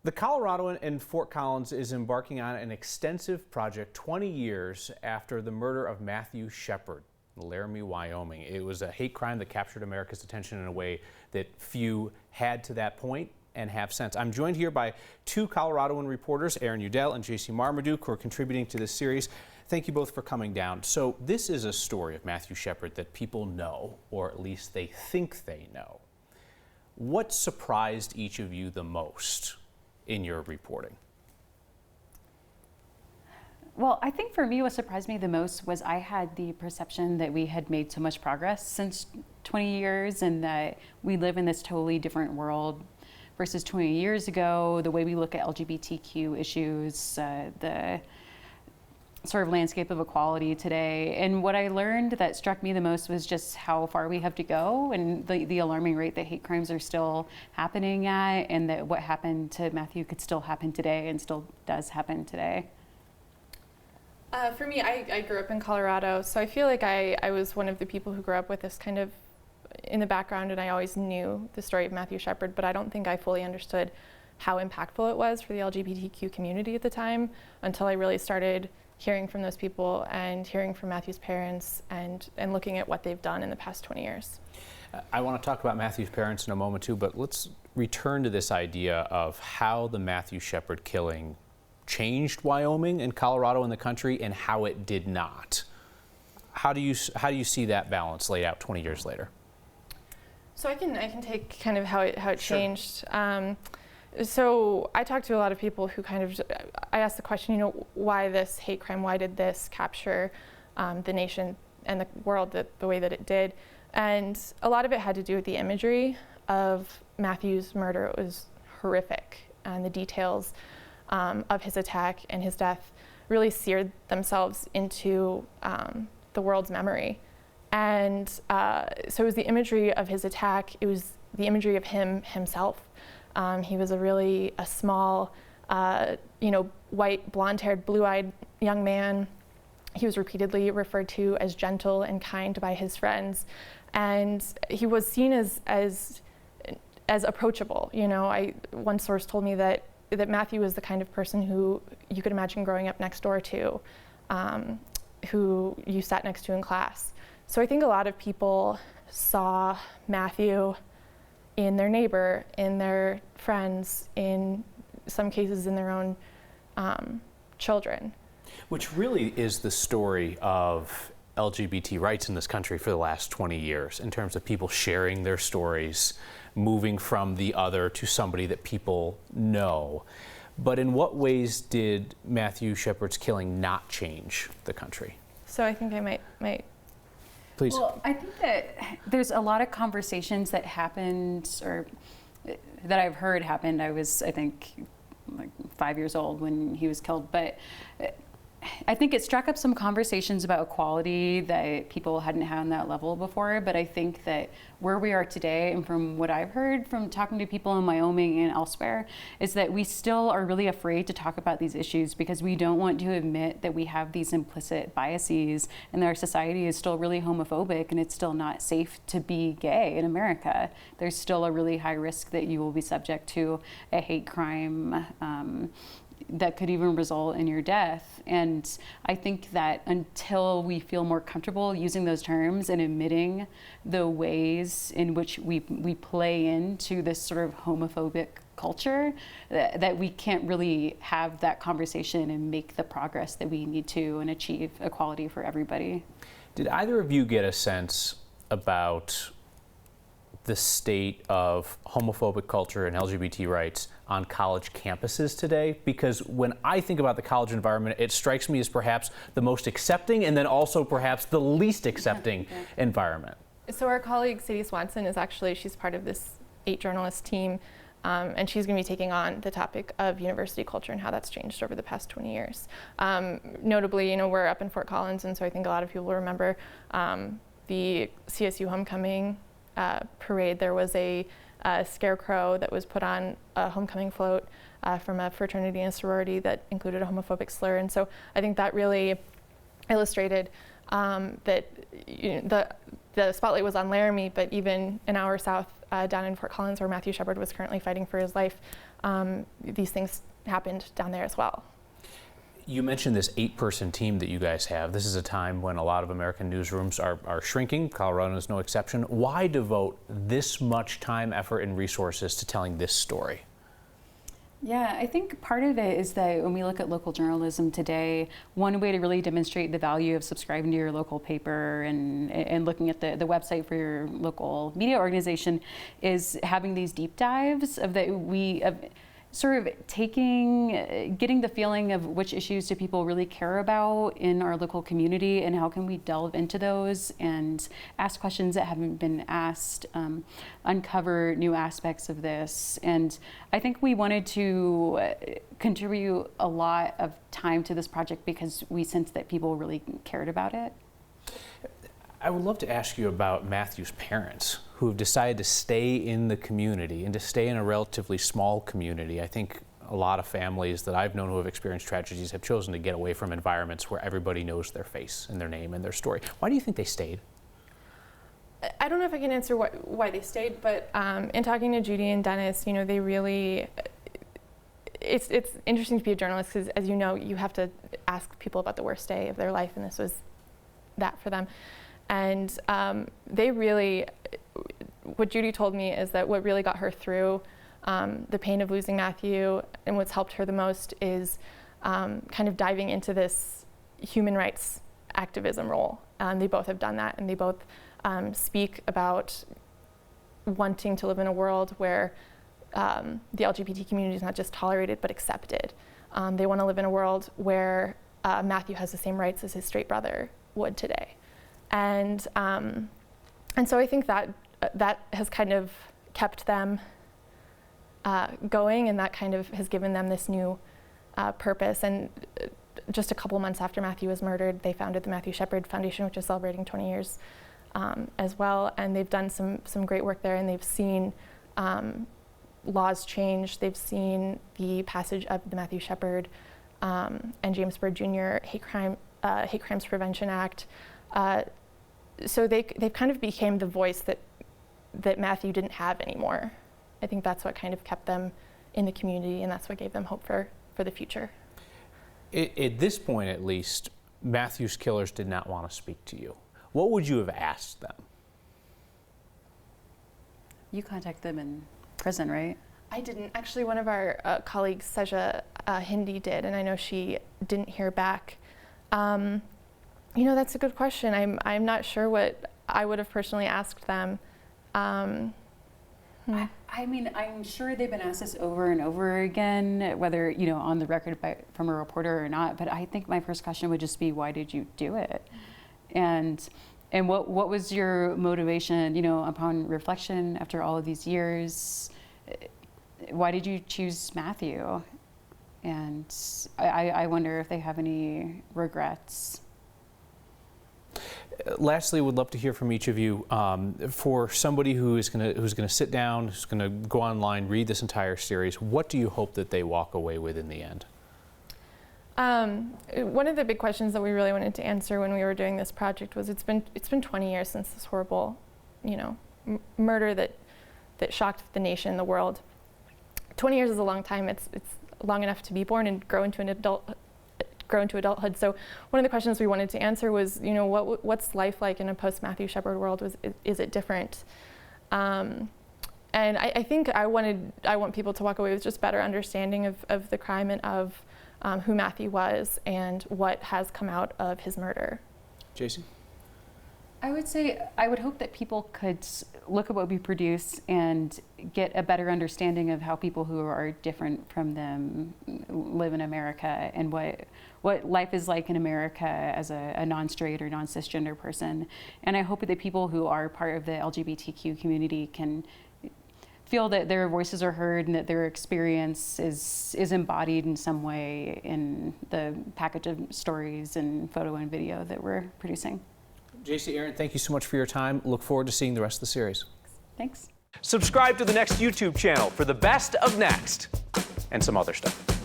The Coloradoan in Fort Collins is embarking on an extensive project 20 years after the murder of Matthew Shepard in Laramie, Wyoming. It was a hate crime that captured America's attention in a way that few had to that point and have since. I'm joined here by two Coloradoan reporters, Aaron Udell and JC Marmaduke, who are contributing to this series. Thank you both for coming down. So this is a story of Matthew Shepard that people know, or at least they think they know. What surprised each of you the most in your reporting? Well, I think for me, what surprised me the most was I had the perception that we had made so much progress since 20 years and that we live in this totally different world versus 20 years ago, the way we look at LGBTQ issues, the sort of landscape of equality today. And what I learned that struck me the most was just how far we have to go and the alarming rate that hate crimes are still happening at, and that what happened to Matthew could still happen today and still does happen today. For me, I grew up in Colorado, so I feel like I was one of the people who grew up with this kind of in the background, and I always knew the story of Matthew Shepard, but I don't think I fully understood how impactful it was for the LGBTQ community at the time until I really started hearing from those people and hearing from Matthew's parents and looking at what they've done in the past 20 years. I want to talk about Matthew's parents in a moment too, but let's return to this idea of how the Matthew Shepard killing changed Wyoming and Colorado and the country and how it did not. How do you see that balance laid out 20 years later? So I can take kind of how it Sure. changed. So I talked to a lot of people who I asked the question, why this hate crime? Why did this capture the nation and the world the way that it did? And a lot of it had to do with the imagery of Matthew's murder. It was horrific, and the details of his attack and his death really seared themselves into the world's memory. And so it was the imagery of his attack. It was the imagery of himself. He was a small, white, blonde-haired, blue-eyed young man. He was repeatedly referred to as gentle and kind by his friends, and he was seen as approachable. One source told me that Matthew was the kind of person who you could imagine growing up next door to, who you sat next to in class. So I think a lot of people saw Matthew in their neighbor, in their friends, in some cases in their own children. Which really is the story of LGBT rights in this country for the last 20 years, in terms of people sharing their stories, moving from the other to somebody that people know. But in what ways did Matthew Shepard's killing not change the country? So I think I might Please. Well, I think that there's a lot of conversations that happened, or that I've heard happened. I was, I think, like 5 years old when he was killed, but I think it struck up some conversations about equality that people hadn't had on that level before. But I think that where we are today, and from what I've heard from talking to people in Wyoming and elsewhere, is that we still are really afraid to talk about these issues because we don't want to admit that we have these implicit biases and that our society is still really homophobic and it's still not safe to be gay in America. There's still a really high risk that you will be subject to a hate crime that could even result in your death. And I think that until we feel more comfortable using those terms and admitting the ways in which we play into this sort of homophobic culture, that we can't really have that conversation and make the progress that we need to and achieve equality for everybody. Did either of you get a sense about the state of homophobic culture and LGBT rights on college campuses today? Because when I think about the college environment, it strikes me as perhaps the most accepting and then also perhaps the least accepting environment. So our colleague Sadie Swanson she's part of this 8-journalist team, and she's going to be taking on the topic of university culture and how that's changed over the past 20 years. Notably, we're up in Fort Collins, and so I think a lot of people will remember the CSU homecoming parade. There was a scarecrow that was put on a homecoming float from a fraternity and sorority that included a homophobic slur, and so I think that really illustrated that the spotlight was on Laramie, but even an hour south down in Fort Collins, where Matthew Shepard was currently fighting for his life, these things happened down there as well. You mentioned this 8-person team that you guys have. This is a time when a lot of American newsrooms are shrinking. Colorado is no exception. Why devote this much time, effort, and resources to telling this story? Yeah, I think part of it is that when we look at local journalism today, one way to really demonstrate the value of subscribing to your local paper and looking at the website for your local media organization is having these deep dives of sort of getting the feeling of which issues do people really care about in our local community, and how can we delve into those and ask questions that haven't been asked, uncover new aspects of this. And I think we wanted to contribute a lot of time to this project because we sensed that people really cared about it. I would love to ask you about Matthew's parents, who have decided to stay in the community and to stay in a relatively small community. I think a lot of families that I've known who have experienced tragedies have chosen to get away from environments where everybody knows their face and their name and their story. Why do you think they stayed? I don't know if I can answer why they stayed, but in talking to Judy and Dennis, they really, it's interesting to be a journalist because, as you know, you have to ask people about the worst day of their life, and this was that for them. And they really, what Judy told me is that what really got her through the pain of losing Matthew, and what's helped her the most is kind of diving into this human rights activism role. They both have done that, and they both speak about wanting to live in a world where the LGBT community is not just tolerated but accepted. They want to live in a world where Matthew has the same rights as his straight brother would today. And so I think that has kind of kept them going, and that kind of has given them this new purpose. And just a couple months after Matthew was murdered, they founded the Matthew Shepard Foundation, which is celebrating 20 years as well. And they've done some great work there, and they've seen laws change. They've seen the passage of the Matthew Shepard and James Byrd Jr. Hate Crimes Prevention Act. So they've kind of became the voice that Matthew didn't have anymore. I think that's what kind of kept them in the community, and that's what gave them hope for the future. At this point, at least, Matthew's killers did not want to speak to you. What would you have asked them? You contact them in prison, right? I didn't. Actually, one of our colleagues, Seja Hindi, did, and I know she didn't hear back. That's a good question. I'm not sure what I would have personally asked them. I mean, I'm sure they've been asked this over and over again, whether, on the record from a reporter or not, but I think my first question would just be, why did you do it? And what was your motivation, upon reflection after all of these years? Why did you choose Matthew? And I wonder if they have any regrets. Lastly, would love to hear from each of you. For somebody who's going to sit down, who's going to go online, read this entire series, what do you hope that they walk away with in the end? One of the big questions that we really wanted to answer when we were doing this project was it's been 20 years since this horrible, murder that shocked the nation, the world. 20 years is a long time. It's long enough to be born and grow into adulthood. So one of the questions we wanted to answer was, what's life like in a post-Matthew Shepard world? Is it different? And I think I want people to walk away with just better understanding of the crime and of who Matthew was and what has come out of his murder. Jason? I would say I would hope that people could look at what we produce and get a better understanding of how people who are different from them live in America, and what life is like in America as a non-straight or non-cisgender person. And I hope that people who are part of the LGBTQ community can feel that their voices are heard and that their experience is embodied in some way in the package of stories and photo and video that we're producing. JC, Aaron, thank you so much for your time. Look forward to seeing the rest of the series. Thanks. Subscribe to the Next YouTube channel for the best of Next and some other stuff.